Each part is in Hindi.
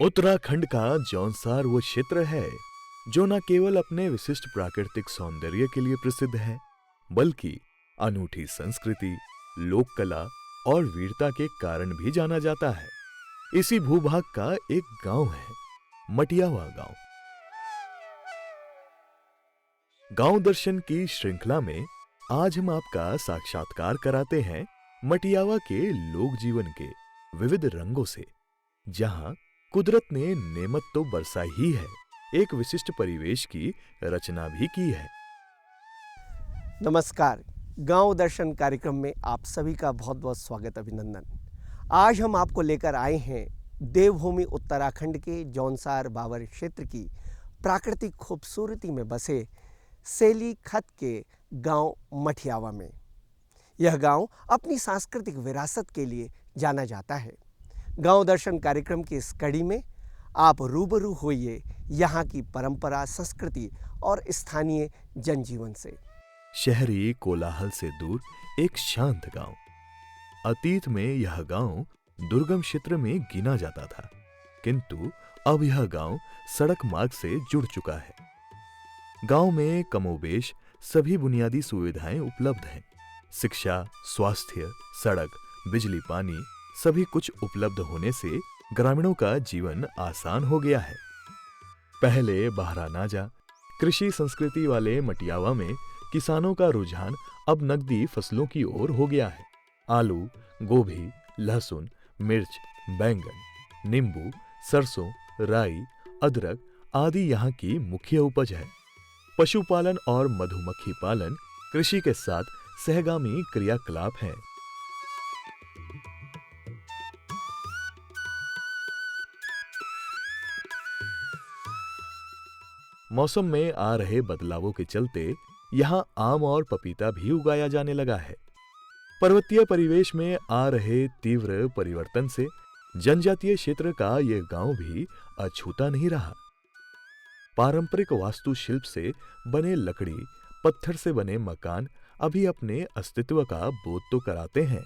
उत्तराखंड का जौनसार वो क्षेत्र है जो न केवल अपने विशिष्ट प्राकृतिक सौंदर्य के लिए प्रसिद्ध है, बल्कि अनूठी संस्कृति, लोक कला और वीरता के कारण भी जाना जाता है। इसी भूभाग का एक गांव है, मटियावा गांव। गांव दर्शन की श्रृंखला में आज हम आपका साक्षात्कार कराते हैं मटियावा के लोक जीवन के विविध रंगों से, जहां कुदरत ने नेमत तो बरसा ही है, एक विशिष्ट परिवेश की रचना भी की है। नमस्कार, गांव दर्शन कार्यक्रम में आप सभी का बहुत बहुत स्वागत, अभिनंदन। आज हम आपको लेकर आए हैं देवभूमि उत्तराखंड के जौनसार बावर क्षेत्र की प्राकृतिक खूबसूरती में बसे सेली खत के गांव मटियावा में। यह गांव अपनी सांस्कृतिक विरासत के लिए जाना जाता है। गांव दर्शन कार्यक्रम की इस कड़ी में आप रूबरू होइए यहाँ की परंपरा, संस्कृति और स्थानीय जनजीवन से। शहरी कोलाहल से दूर एक शांत गांव। अतीत में यह गांव दुर्गम क्षेत्र में गिना जाता था, किंतु अब यह गांव सड़क मार्ग से जुड़ चुका है। गांव में कमोबेश सभी बुनियादी सुविधाएं उपलब्ध हैं। शिक्षा, स्वास्थ्य, सड़क, बिजली, पानी सभी कुछ उपलब्ध होने से ग्रामीणों का जीवन आसान हो गया है। पहले बहरानाजा कृषि संस्कृति वाले मटियावा में किसानों का रुझान अब नकदी फसलों की ओर हो गया है। आलू, गोभी, लहसुन, मिर्च, बैंगन, नींबू, सरसों, राई, अदरक आदि यहाँ की मुख्य उपज है। पशुपालन और मधुमक्खी पालन कृषि के साथ सहगामी क्रियाकलाप हैं। मौसम में आ रहे बदलावों के चलते यहाँ आम और पपीता भी उगाया जाने लगा है। पर्वतीय परिवेश में आ रहे तीव्र परिवर्तन से जनजातीय क्षेत्र का यह गांव भी अछूता नहीं रहा। पारंपरिक वास्तुशिल्प से बने लकड़ी, पत्थर से बने मकान अभी अपने अस्तित्व का बोध तो कराते हैं,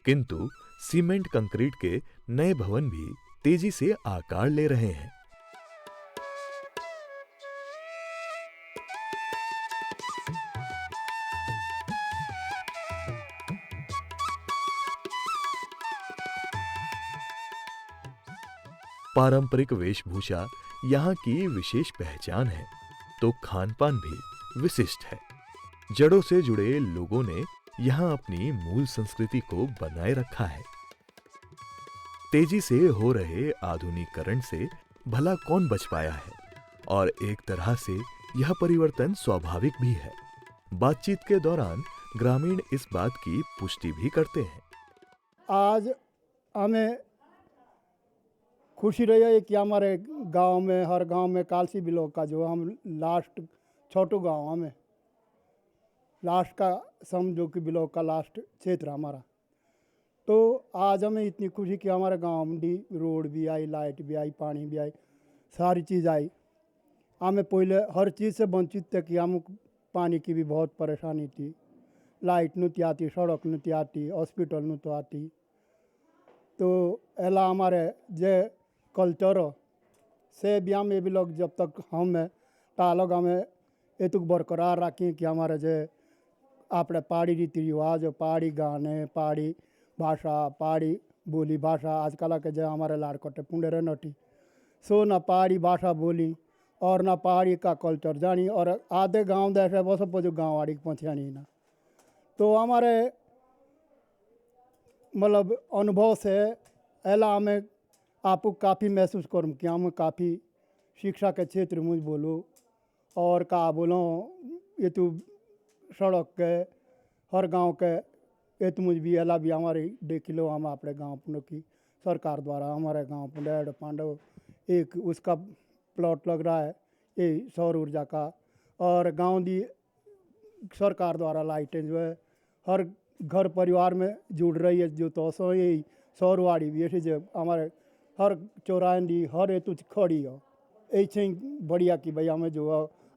किंतु सीमेंट कंक्रीट के नए भवन भी तेजी से आकार ले रहे हैं। पारंपरिक वेशभूषा यहाँ की विशेष पहचान है, तो खान-पान भी विशिष्ट है। जड़ों से जुड़े लोगों ने यहाँ अपनी मूल संस्कृति को बनाए रखा है। तेजी से हो रहे आधुनिकीकरण से भला कौन बच पाया है, और एक तरह से यह परिवर्तन स्वाभाविक भी है। बातचीत के दौरान ग्रामीण इस बात की पुष्टि भी करते हैं। आज हमें खुशी रही है कि हमारे गांव में, हर गांव में कालसी ब्लॉक का जो हम लास्ट छोटू गांव, हमें लास्ट का समझो कि ब्लॉक का लास्ट क्षेत्र हमारा। तो आज हमें इतनी खुशी कि हमारे गांव में रोड भी आई, लाइट भी आई, पानी भी आई, सारी चीज़ आई। हमें पहले हर चीज़ से वंचित थे कि हम पानी की भी बहुत परेशानी थी। लाइट नहीं आती, सड़क नहीं आती, हॉस्पिटल नहीं तो आती। तो एला हमारे जे कल्चर से भी हम ये भी लोग जब तक हम तालोग हमें एतुक बरकरार रखें कि हमारे जे अपने पहाड़ी रीति रिवाज, पहाड़ी गाने, पहाड़ी भाषा, पहाड़ी बोली भाषा आजकल के जो हमारे लाड़कोटे पुंडेरे नटी सो ना पहाड़ी भाषा बोली और ना पहाड़ी का कल्चर जानी, और आधे गांव देश बस जो गाँव वाड़ी पहुँचानी ना। तो हमारे मतलब अनुभव से एला हमें आपको काफ़ी महसूस करूँ कि हम काफ़ी शिक्षा के क्षेत्र में बोलो और का बोलो ये तो सड़क के हर गांव के ये तो मुझ भी एला भी हमारे देख लो हम अपने गांव अपनों की सरकार द्वारा हमारे गांव पुंडेड़ पांडव एक उसका प्लॉट लग रहा है ये सौर ऊर्जा का। और गांव दी सरकार द्वारा लाइटें जो है हर घर परिवार में जुड़ रही है। जो तो सो यही सौरवाड़ी भी ऐसी जो हमारे हर चौराहे दी हर हेतु खड़ी हो ऐसे बढ़िया कि भाई हमें जो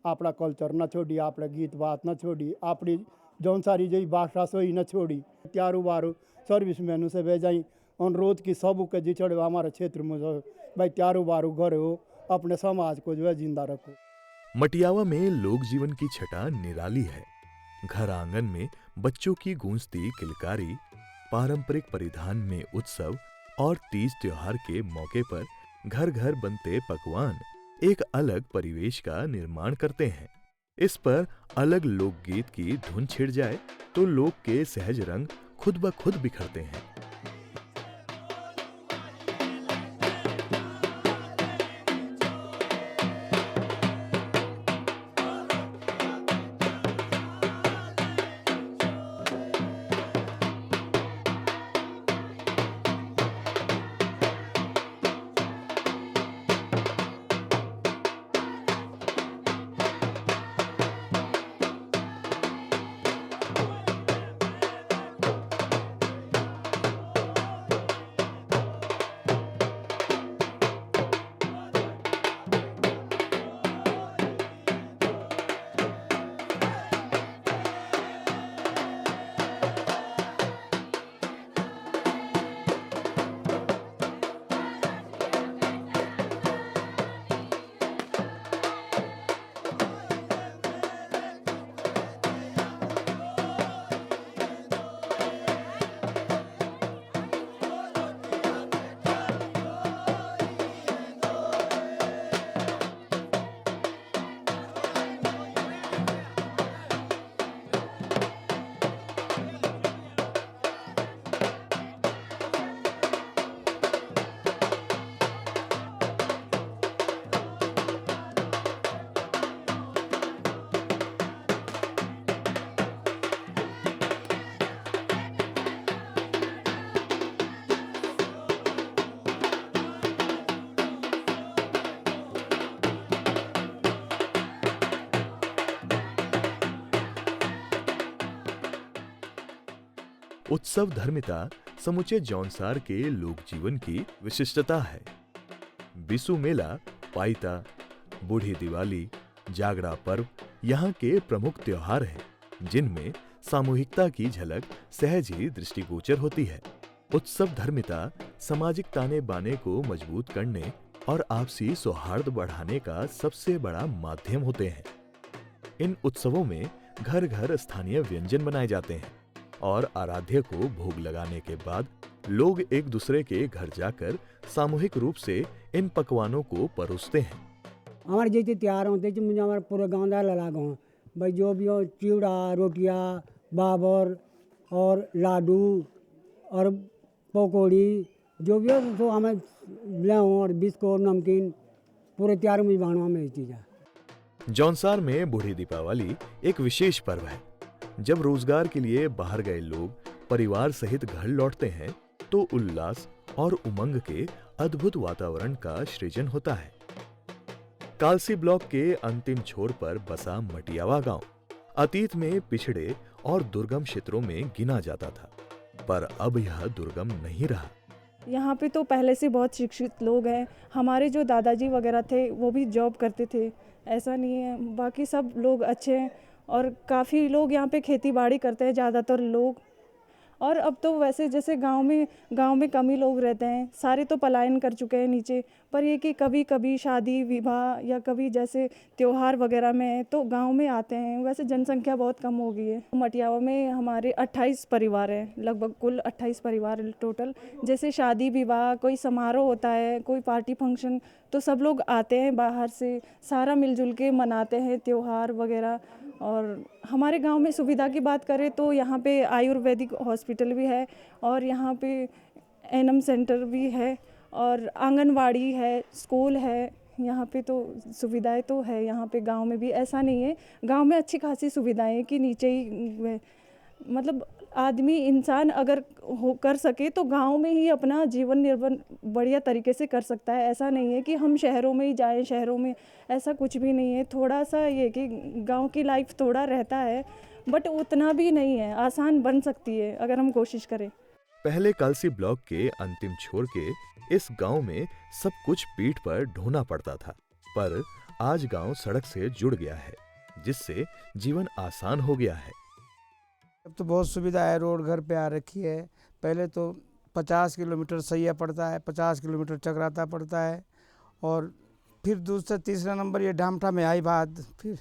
अपना कल्चर न छोड़ी, अपने गीत बात न छोड़ी, अपनी जौन सारी जी भाषा सोई न छोड़ी। त्यारू बारू सर्विस मेनू से भेजाई अनुरोध की सब के जिचड़े हमारे क्षेत्र में जो भाई त्यारू बारू घर हो अपने समाज को जो है जिंदा रखो। मटियावा में लोक जीवन की छटा निराली है। घर आंगन में बच्चों की गूंजती किलकारी, पारंपरिक परिधान में उत्सव और तीज त्योहार के मौके पर घर घर बनते पकवान एक अलग परिवेश का निर्माण करते हैं। इस पर अलग लोकगीत की धुन छिड़ जाए तो लोक के सहज रंग खुद ब खुद बिखरते हैं। उत्सव धर्मिता समुचे जौनसार के लोक जीवन की विशिष्टता है। बिसु मेला, पाइता, बूढ़ी दिवाली, जागरा पर्व यहाँ के प्रमुख त्योहार हैं, जिनमें सामूहिकता की झलक सहज ही दृष्टिगोचर होती है। उत्सव धर्मिता सामाजिक ताने बाने को मजबूत करने और आपसी सौहार्द बढ़ाने का सबसे बड़ा माध्यम होते हैं। इन उत्सवों में घर घर स्थानीय व्यंजन बनाए जाते हैं और आराध्य को भोग लगाने के बाद लोग एक दूसरे के घर जाकर सामूहिक रूप से इन पकवानों को परोसते हैं। हमारे जैसे त्योहार होते हैं मुझे हमारे पूरे गाँव दाल लगा गाँव भाई जो भी हो चिवड़ा, रोटियाँ, बाबर और लाडू और पकौड़ी जो भी हो तो हमें ले और बिस्कुट नमकीन पूरे त्योहार में बनाना में ये चीज़ है। जौनसार में बूढ़ी दीपावली एक विशेष पर्व है। जब रोजगार के लिए बाहर गए लोग परिवार सहित घर लौटते हैं तो उल्लास और उमंग के अद्भुत वातावरण का सृजन होता है। कालसी ब्लॉक के अंतिम छोर पर बसा मटियावा गांव अतीत में पिछड़े और दुर्गम क्षेत्रों में गिना जाता था, पर अब यह दुर्गम नहीं रहा। यहाँ पे तो पहले से बहुत शिक्षित लोग हैं। हमारे जो दादाजी वगैरह थे वो भी जॉब करते थे, ऐसा नहीं है। बाकी सब लोग अच्छे हैं और काफ़ी लोग यहाँ पे खेती बाड़ी करते हैं ज़्यादातर लोग। और अब तो वैसे जैसे गांव में कम ही लोग रहते हैं, सारे तो पलायन कर चुके हैं नीचे। पर ये कि कभी कभी शादी विवाह या कभी जैसे त्योहार वगैरह में तो गांव में आते हैं। वैसे जनसंख्या बहुत कम हो गई है। मटियावा में हमारे 28 परिवार हैं, लगभग कुल 28 परिवार टोटल। जैसे शादी विवाह, कोई समारोह होता है, कोई पार्टी फंक्शन, तो सब लोग आते हैं बाहर से, सारा मिलजुल के मनाते हैं त्योहार वगैरह। और हमारे गांव में सुविधा की बात करें तो यहाँ पे आयुर्वेदिक हॉस्पिटल भी है और यहाँ पे एनएम सेंटर भी है और आंगनवाड़ी है, स्कूल है। यहाँ पे तो सुविधाएं तो है। यहाँ पे गांव में भी ऐसा नहीं है, गांव में अच्छी खासी सुविधाएं कि नीचे ही मतलब आदमी इंसान अगर हो कर सके तो गांव में ही अपना जीवन निर्वाह बढ़िया तरीके से कर सकता है। ऐसा नहीं है कि हम शहरों में ही जाएं, शहरों में ऐसा कुछ भी नहीं है। थोड़ा सा ये कि गांव की लाइफ थोड़ा रहता है, बट उतना भी नहीं है। आसान बन सकती है अगर हम कोशिश करें। पहले कालसी ब्लॉक के अंतिम छोर के इस गांव में सब कुछ पीठ पर ढोना पड़ता था, पर आज गांव सड़क से जुड़ गया है, जिससे जीवन आसान हो गया है। अब तो बहुत सुविधा है, रोड घर पे आ रखी है। पहले तो 50 किलोमीटर सैया पड़ता है, 50 किलोमीटर चक्राता पड़ता है, और फिर दूसरा तीसरा नंबर ये डामठा में आई बात, फिर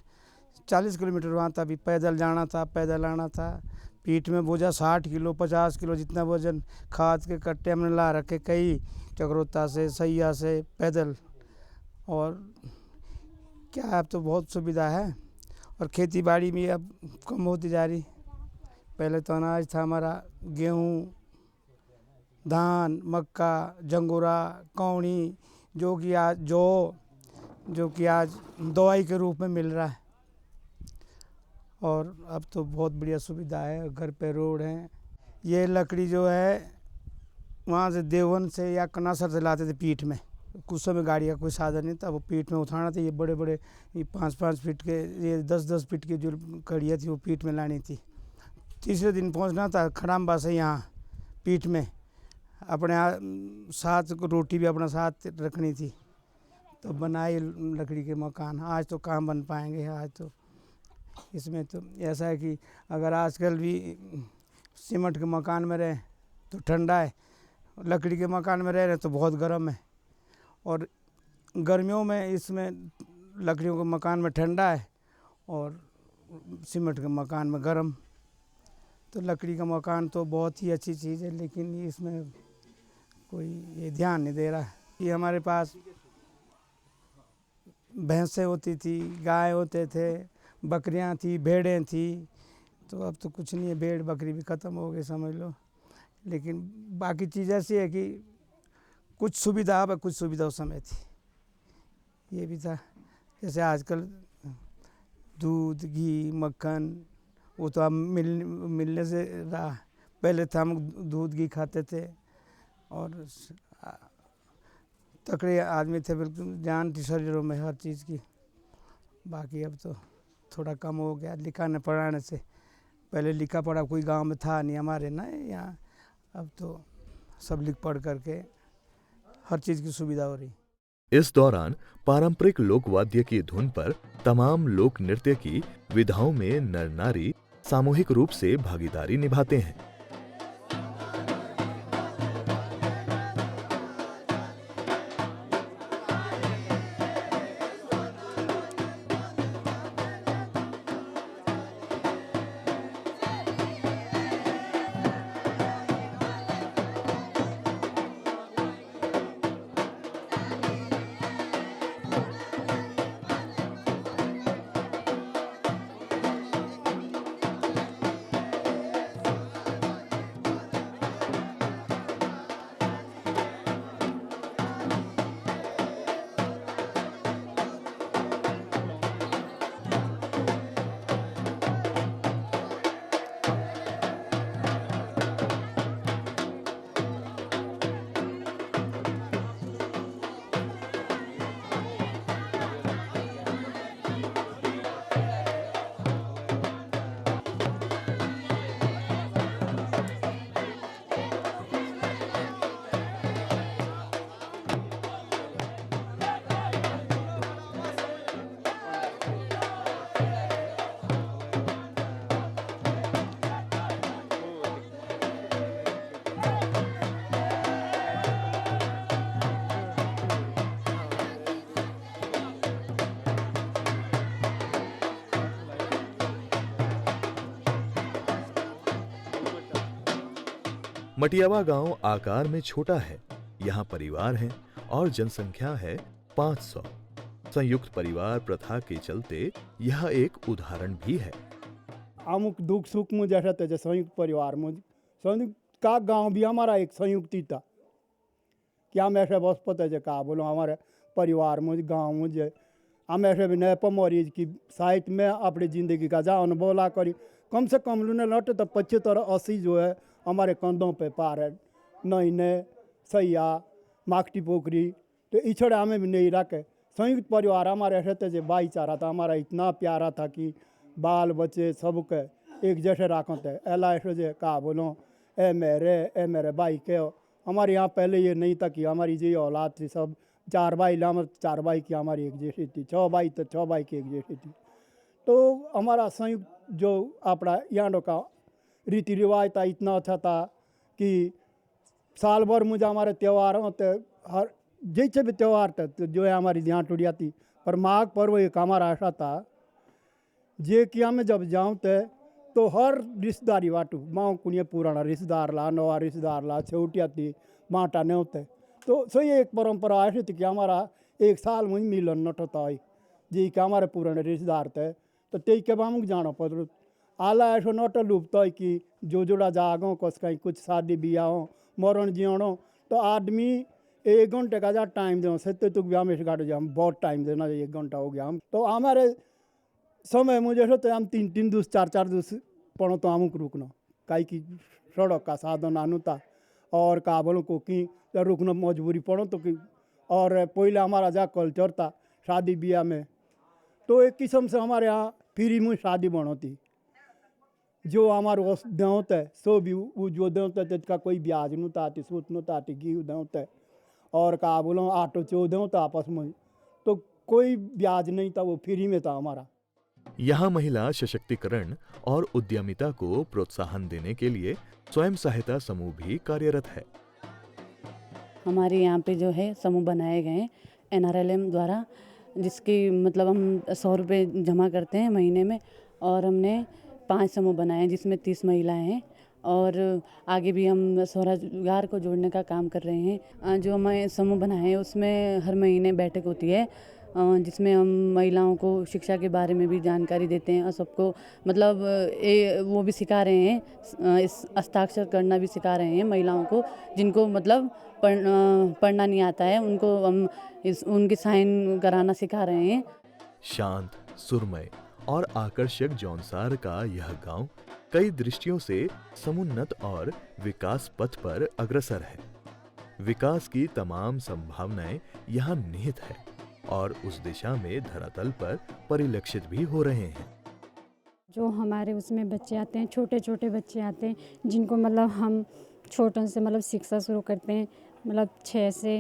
40 किलोमीटर वहाँ था, भी पैदल जाना था, पैदल आना था। पीठ में बोझा 60 किलो 50 किलो जितना वजन खाद के कट्टे हमने ला रखे, कई चक्रोता से सैया से पैदल। और क्या अब तो बहुत सुविधा है, और खेती बाड़ी भी अब कम होती जा रही। पहले तो अनाज था हमारा, गेहूँ, धान, मक्का, जंगोरा, कौनी, जो कि आज दवाई के रूप में मिल रहा है। और अब तो बहुत बढ़िया सुविधा है, घर पे रोड है। ये लकड़ी जो है वहाँ से देवन से या कनासर से लाते थे पीठ में। कुछ समय गाड़ी का कोई साधन नहीं था, वो पीठ में उठाना था। ये बड़े बड़े ये 5-5 फीट के, ये 10-10 फीट की जो कड़ियाँ थी वो पीठ में लानी थी। तीसरे दिन पहुंचना था खड़ाम्बा से यहाँ पीठ में, अपने साथ रोटी भी अपना साथ रखनी थी। तो बनाई लकड़ी के मकान। आज तो कहाँ बन पाएंगे, आज तो इसमें तो ऐसा है कि अगर आजकल भी सीमेंट के मकान में रहे तो ठंडा है, लकड़ी के मकान में रह रहे तो बहुत गर्म है। और गर्मियों में इसमें लकड़ियों के मकान में ठंडा है और सीमेंट के मकान में गर्म। तो लकड़ी का मकान तो बहुत ही अच्छी चीज़ है, लेकिन इसमें कोई ये ध्यान नहीं दे रहा है। ये हमारे पास भैंसें होती थी, गाय होते थे, बकरियां थी, भेड़ें थी। तो अब तो कुछ नहीं है, भेड़ बकरी भी ख़त्म हो गई समझ लो। लेकिन बाकी चीज़ ऐसी है कि कुछ सुविधा, अब कुछ सुविधा उस समय थी। ये भी था, जैसे आजकल दूध, घी, मक्खन वो तो अब मिलने से रहा। पहले तो हम दूध घी खाते थे और तकड़े आदमी थे, बिल्कुल जान थी शरीरों में हर चीज़ की। बाकी अब तो थोड़ा कम हो गया लिखाने पढ़ाने से। पहले लिखा पढ़ा कोई गांव में था नहीं हमारे ना यहाँ, अब तो सब लिख पढ़ करके हर चीज़ की सुविधा हो रही। इस दौरान पारंपरिक लोकवाद्य की धुन पर तमाम लोक नृत्य की विधाओं में नर नारी सामूहिक रूप से भागीदारी निभाते हैं। मटियावा गांव आकार में छोटा है। यहाँ परिवार हैं और जनसंख्या है 500। संयुक्त परिवार प्रथा के चलते यह एक उदाहरण भी है। अमुक दुख सुख में जैसा तैसे संयुक्त परिवार में संयुक्त का गांव भी हमारा एक संयुक्त ही था। क्या हम ऐसे बस पता है का बोलो हमारे परिवार में गाँव में हम ऐसे भी नए मरीज की साहित्य में अपनी ज़िंदगी का जहाँ अनुभव ला करी कम से कम लूने लौटे तो 75-80 जो है हमारे कंधों पे पार है। नईने सैया माकटी पोखरी तो इछड़े हमें भी नहीं रखे। संयुक्त परिवार हमारे रहते जो भाईचारा था हमारा इतना प्यारा था कि बाल बच्चे सबके एक जैसे राखते हैं। एला ऐसे जो कहा बोलो ए मेरे भाई के हमारे यहाँ पहले ये नहीं था कि हमारी जो औलाद थी सब 4 भाई हम 4 भाई की हमारी एक जैसी थी, 6 भाई तो 6 भाई की एक जैसी थी। तो हमारा संयुक्त जो अपना यहाँ का रीति रिवाज था इतना अच्छा था कि साल भर मुझे हमारे त्यौहार होते हर जैसे भी त्यौहार थे तो जो है हमारी यहाँ टूटिया थी। पर माघ पर्व एक हमारा ऐसा था जे कि हमें जब जाऊँ थे तो हर रिश्तेदारी बाटू माँ कुनिए पुराना रिश्तेदार ला नवा रिश्तेदार ला छेउटिया थी बाँटा नहीं होते। तो सही एक परंपरा ऐसी थी कि हमारा एक साल में मिलन नट होता है जी कि हमारे पुराने रिश्तेदार थे तो ते के बामुक जाना पड़ आला ऐसा नट लुपता है कि जो जोड़ा जागो कस कहीं कुछ शादी ब्याह हो मरण जियाणो तो आदमी 1 घंटे का जा टाइम दो सत्य तुक ब्याह में गाड़ो हम बहुत टाइम देना 1 घंटा हो गया हम तो हमारे समय मुझे तो हम 3-3 दूस 4-4 दूस पड़ो तो अमुक रुकना कहीं की सड़क का साधन आनू था और का बोलो को कि रुकना मजबूरी पड़ो तो कि और पहले हमारा जा कल्चर था शादी ब्याह में तो एक किस्म से हमारे यहाँ फ्री में शादी बनती जो हमारे देवत है सो भी वो जो देवत है का कोई ब्याज नहीं था सूत नहीं था घी देवत है और का बोलो आटो चो देवत आपस में तो कोई ब्याज नहीं था वो फ्री में था हमारा। यहाँ महिला सशक्तिकरण और उद्यमिता को प्रोत्साहन देने के लिए स्वयं सहायता समूह भी कार्यरत है। हमारे यहाँ पे जो है समूह बनाए गए हैं NRLM द्वारा जिसकी मतलब हम 100 रुपये जमा करते हैं महीने में और हमने 5 समूह बनाए हैं जिसमें 30 महिलाएं हैं और आगे भी हम स्वरोजगार को जोड़ने का काम कर रहे हैं। जो हमें समूह बनाए हैं उसमें हर महीने बैठक होती है जिसमें हम महिलाओं को शिक्षा के बारे में भी जानकारी देते हैं और सबको मतलब वो भी सिखा रहे हैं इस हस्ताक्षर करना भी सिखा रहे हैं महिलाओं को जिनको मतलब पढ़ना नहीं आता है उनको हम उनकी साइन कराना सिखा रहे हैं। शांत, सुरमय और आकर्षक जौनसार का यह गांव कई दृष्टियों से समुन्नत और विकास पथ पर अग्रसर है। विकास की तमाम संभावनाएं यहाँ निहित है और उस दिशा में धरातल पर परिलक्षित भी हो रहे हैं। जो हमारे उसमें बच्चे आते हैं छोटे छोटे बच्चे आते हैं जिनको मतलब हम छोटों से मतलब शिक्षा शुरू करते हैं मतलब 6 से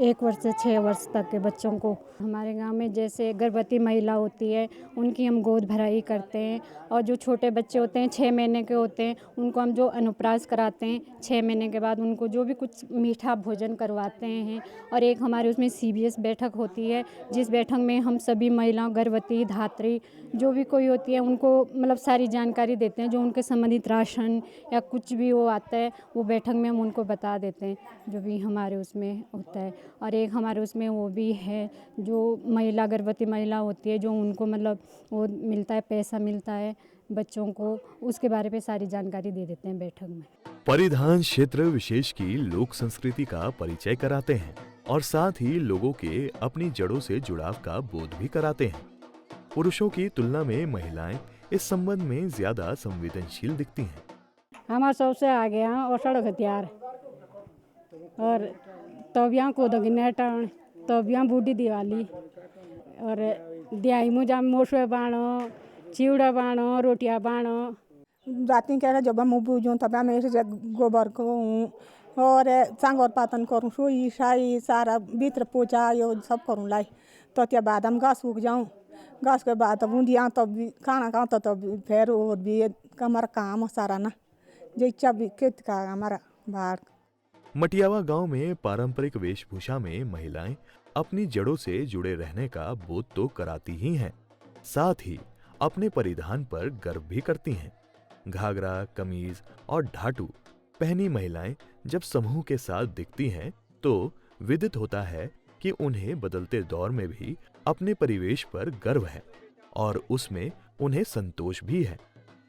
1 वर्ष से 6 वर्ष तक के बच्चों को। हमारे गांव में जैसे गर्भवती महिला होती है उनकी हम गोद भराई करते हैं और जो छोटे बच्चे होते हैं 6 महीने के होते हैं उनको हम जो अनुप्रास कराते हैं 6 महीने के बाद उनको जो भी कुछ मीठा भोजन करवाते हैं। और एक हमारे उसमें CBS बैठक होती है जिस बैठक में हम सभी महिलाओं गर्भवती धात्री जो भी कोई होती है उनको मतलब सारी जानकारी देते हैं जो उनके संबंधित राशन या कुछ भी वो आता है वो बैठक में हम उनको बता देते हैं जो भी हमारे उसमें होता है। और एक हमारे उसमें वो भी है जो महिला गर्भवती महिला होती है जो उनको मतलब वो मिलता है पैसा मिलता है बच्चों को उसके बारे में सारी जानकारी दे देते हैं बैठक में। परिधान क्षेत्र विशेष की लोक संस्कृति का परिचय कराते हैं और साथ ही लोगों के अपनी जड़ों से जुड़ाव का बोध भी कराते हैं। पुरुषों की तुलना में महिलाएं इस संबंध में ज्यादा संवेदनशील दिखती हैं। हमारे सबसे आगे हैं और सड़क हथियार और तबियाँ को दगनेटन तबियाँ बूढ़ी दिवाली और दिहाई मुझा मोशे बाणो चिवड़ा बाणो रोटियाँ बाणो रात कह जब मैं बुझूँ तब मैं गोबर को और सांग और पातन करूँ सोई साई सारा भीतर पोचा यो सब करूँ लाई तो त्या बाद हम घास उग जाऊँ घास के बाद तब ऊँधिया तब भी खाना खाओ तब फिर और भी हमारा काम सारा ना जो इच्छा भी खेत का हमारा बाहर। मटियावा गांव में पारंपरिक वेशभूषा में महिलाएं अपनी जड़ों से जुड़े रहने का बोध तो कराती ही हैं, साथ ही अपने परिधान पर गर्व भी करती हैं। घाघरा, कमीज और ढाटू पहनी महिलाएं जब समूह के साथ दिखती हैं तो विदित होता है कि उन्हें बदलते दौर में भी अपने परिवेश पर गर्व है और उसमें उन्हें संतोष भी है।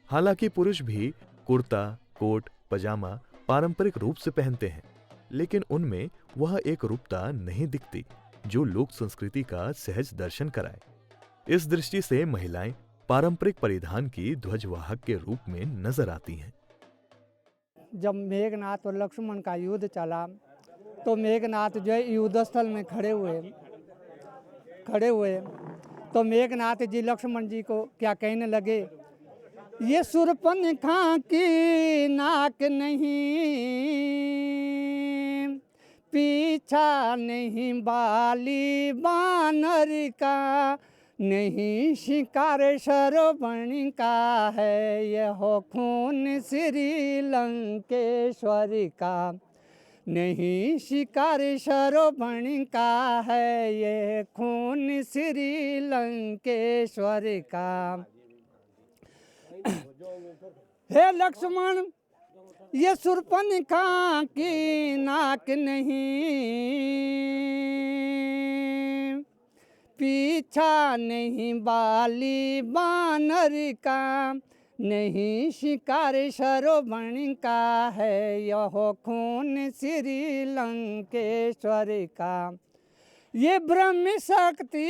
हालांकि पुरुष भी कुर्ता, कोट, पजामा पारंपरिक रूप से पहनते हैं, लेकिन उनमें वह एक रूपता नहीं दिखती जो लोक संस्कृति का सहज दर्शन कराए। इस दृष्टि से महिलाएं पारंपरिक परिधान की ध्वजवाहक के रूप में नजर आती हैं। जब मेघनाथ और लक्ष्मण का युद्ध चला तो मेघनाथ जो है युद्ध स्थल में खड़े हुए तो मेघनाथ जी लक्ष्मण जी को क्या कहने लगे, ये शूर्पणखा की नाक नहीं, पीछा नहीं बाली बानर का, नहीं शिकार शरवण का है, यह खून श्री लंकेश्वर का, नहीं शिकार शरवण का है, ये खून श्री लंकेश्वर का। हे लक्ष्मण, ये शूर्पणखा की नाक नहीं, पीछा नहीं बाली बानर का, नहीं शिकार शरवण का है, यह खून श्री लंकेश्वर का। ये ब्रह्म शक्ति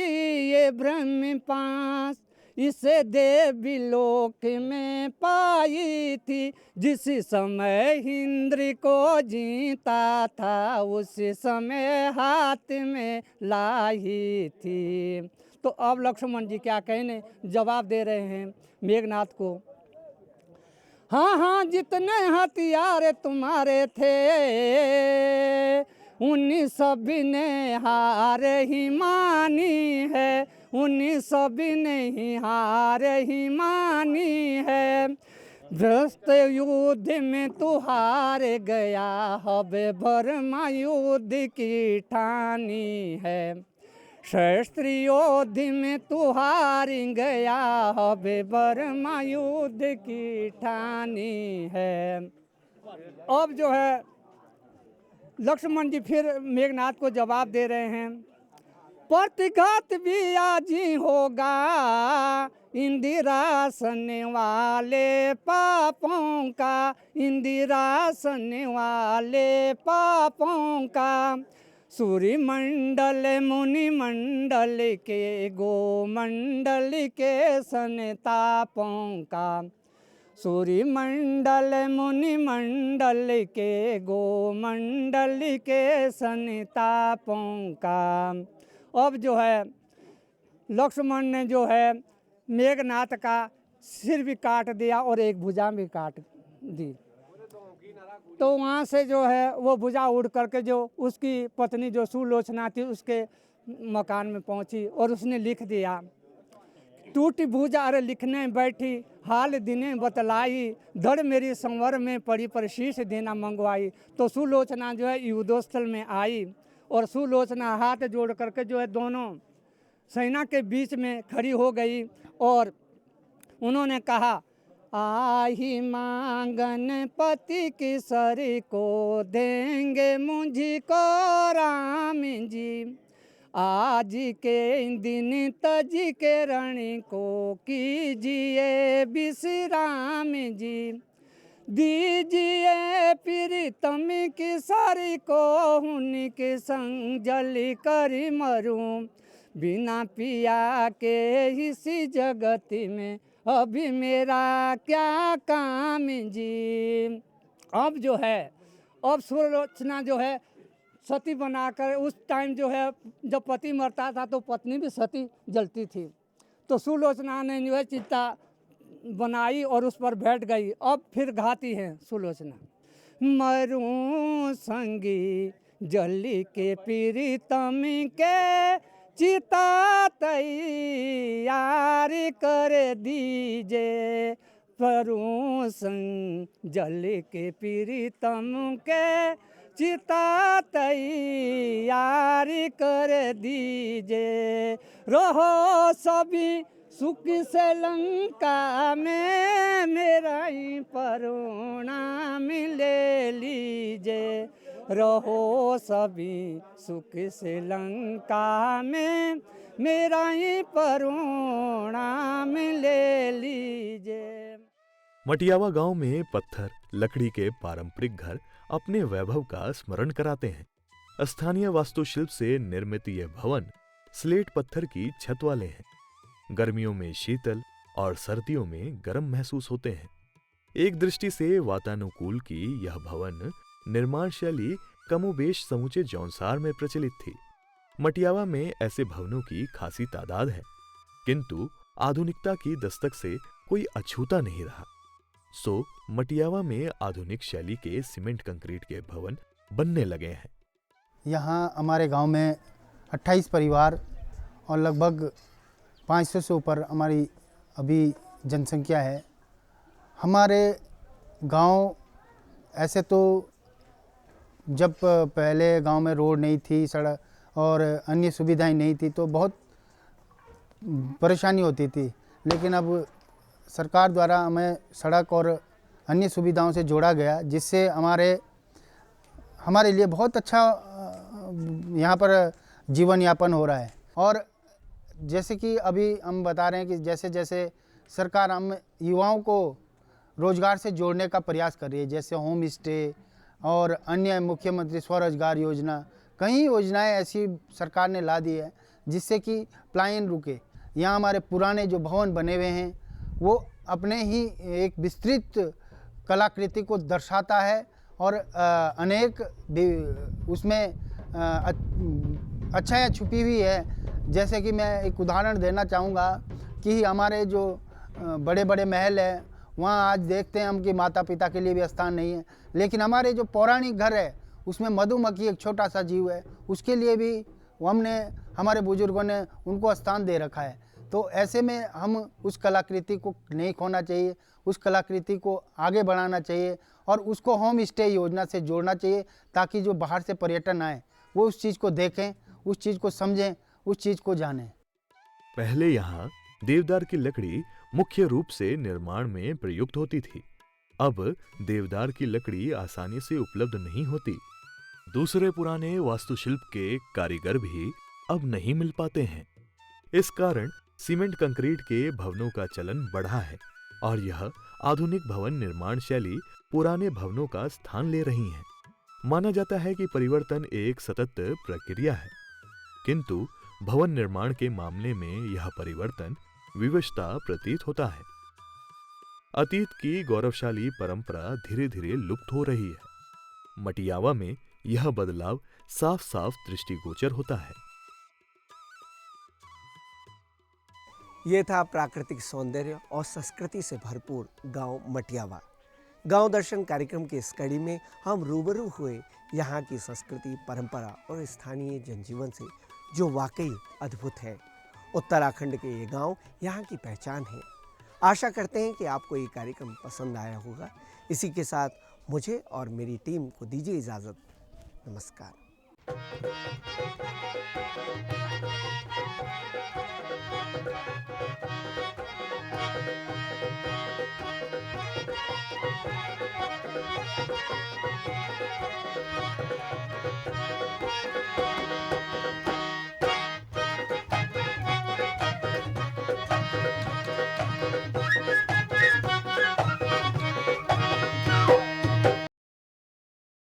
ये ब्रह्म पास, इसे देवी लोक में पाई थी, जिस समय इंद्र को जीता था उस समय हाथ में लाई थी। तो अब लक्ष्मण जी क्या कहने जवाब दे रहे हैं मेघनाथ को, हाँ हाँ जितने हथियार तुम्हारे थे उन सभी ने हार ही मानी है, उन सभी ने ही हार ही मानी है। भ्रष्ट युद्ध में तू हार गया, अब बर्मा युद्ध की ठानी है। शस्त्र युद्ध में तू हार गया, अब बर्मा युद्ध की ठानी है। अब जो है लक्ष्मण जी फिर मेघनाथ को जवाब दे रहे हैं, प्रतिघात भी आज ही होगा, इंदिरासन वाले पापों का, इंदिरासन वाले पापों का। सूर्य मंडल मुनि मंडल के गोमंडल के संतापों का, सूर्य मंडल मुनि मंडल के गोमंडल के संतापों का। अब जो है लक्ष्मण ने जो है मेघनाथ का सिर भी काट दिया और एक भुजा भी काट दी। तो वहाँ से जो है वो भुजा उड़ करके जो उसकी पत्नी जो सुलोचना थी उसके मकान में पहुँची और उसने लिख दिया, टूटी भुजा अरे लिखने बैठी, हाल दिने बतलाई, धड़ मेरी संवर में पड़ी पर शीश देना मंगवाई। तो सुलोचना जो है युद्धस्थल में आई और सुलोचना हाथ जोड़ करके जो है दोनों सेना के बीच में खड़ी हो गई और उन्होंने कहा, आही मांगन पति की सर को देंगे मुझको राम जी, आज के दिन तज के रण को कीजिए विश्राम जी, दीजिए प्रीतम की सर को उनके संग जल कर मरूं, बिना पिया के इसी जगत में अभी मेरा क्या काम जी। अब जो है अब सुलोचना जो है सती बनाकर, उस टाइम जो है जब पति मरता था तो पत्नी भी सती जलती थी, तो सुलोचना ने जो है चिता बनाई और उस पर बैठ गई। अब फिर गाती है सुलोचना, मरूं संगी जली के प्रीतम के, चिता तैयार कर दीजिए, परूं संग जल के प्रीतम के, चिता तैयार कर दीजिए, रहो सभी सुख से लंका में, मेरा ही प्रणाम ले लीजिए, रहो सभी सुख से लंका में, मेरा ही प्रणाम ले लीजिए। मटियावा गांव में पत्थर लकड़ी के पारंपरिक घर अपने वैभव का स्मरण कराते हैं। स्थानीय वास्तुशिल्प से निर्मित ये भवन स्लेट पत्थर की छत वाले हैं। गर्मियों में शीतल और सर्दियों में गर्म महसूस होते हैं। एक दृष्टि से वातानुकूल की यह भवन निर्माण शैली कमोबेश समूचे जौनसार में प्रचलित थी। मटियावा में ऐसे भवनों की खासी तादाद है, किंतु आधुनिकता की दस्तक से कोई अछूता नहीं रहा। सो मटियावा में आधुनिक शैली के सीमेंट कंक्रीट के भवन बनने लगे हैं। यहाँ हमारे गांव में 28 परिवार और लगभग 500 से ऊपर हमारी अभी जनसंख्या है। हमारे गांव ऐसे तो जब पहले गांव में रोड नहीं थी, सड़क और अन्य सुविधाएं नहीं थी, तो बहुत परेशानी होती थी। लेकिन अब सरकार द्वारा हमें सड़क और अन्य सुविधाओं से जोड़ा गया, जिससे हमारे लिए बहुत अच्छा यहाँ पर जीवन यापन हो रहा है। और जैसे कि अभी हम बता रहे हैं कि जैसे जैसे सरकार हम युवाओं को रोजगार से जोड़ने का प्रयास कर रही है, जैसे होम स्टे और अन्य मुख्यमंत्री स्वरोजगार योजना, कई योजनाएं ऐसी सरकार ने ला दी है जिससे कि पलायन रुके। यहाँ हमारे पुराने जो भवन बने हुए हैं वो अपने ही एक विस्तृत कलाकृति को दर्शाता है और अनेक उसमें अच्छाइयाँ छुपी हुई है। जैसे कि मैं एक उदाहरण देना चाहूँगा कि हमारे जो बड़े बड़े महल हैं वहाँ आज देखते हैं हम कि माता पिता के लिए भी स्थान नहीं है, लेकिन हमारे जो पौराणिक घर है उसमें मधुमक्खी एक छोटा सा जीव है, उसके लिए भी हमारे बुजुर्गों ने उनको स्थान दे रखा है। तो ऐसे में हम उस कलाकृति को नहीं खोना चाहिए, उस कलाकृति को आगे बढ़ाना चाहिए और उसको होम स्टे योजना से जोड़ना चाहिए, ताकि जो बाहर से पर्यटन आए वो उस चीज़ को देखें, उस चीज़ को समझें, उस चीज़ को जानें। पहले यहाँ देवदार की लकड़ी मुख्य रूप से निर्माण में प्रयुक्त होती थी। अब देवदार की लकड़ी आसानी से उपलब्ध नहीं होती। दूसरे पुराने वास्तुशिल्प के कारीगर भी अब नहीं मिल पाते हैं। इस कारण सीमेंट कंक्रीट के भवनों का चलन बढ़ा है और यह आधुनिक भवन निर्माण शैली पुराने भवनों का स्थान ले रही है। माना जाता है कि परिवर्तन एक सतत प्रक्रिया है, किंतु भवन निर्माण के मामले में यह परिवर्तन विवशता प्रतीत होता है। अतीत की गौरवशाली परंपरा धीरे धीरे लुप्त हो रही है। मटियावा में यह बदलाव साफ साफ दृष्टिगोचर होता है। ये था प्राकृतिक सौंदर्य और संस्कृति से भरपूर गांव मटियावा। गांव दर्शन कार्यक्रम की इस कड़ी में हम रूबरू हुए यहाँ की संस्कृति, परंपरा और स्थानीय जनजीवन से, जो वाकई अद्भुत है। उत्तराखंड के ये गांव यहाँ की पहचान है। आशा करते हैं कि आपको ये कार्यक्रम पसंद आया होगा। इसी के साथ मुझे और मेरी टीम को दीजिए इजाज़त। नमस्कार।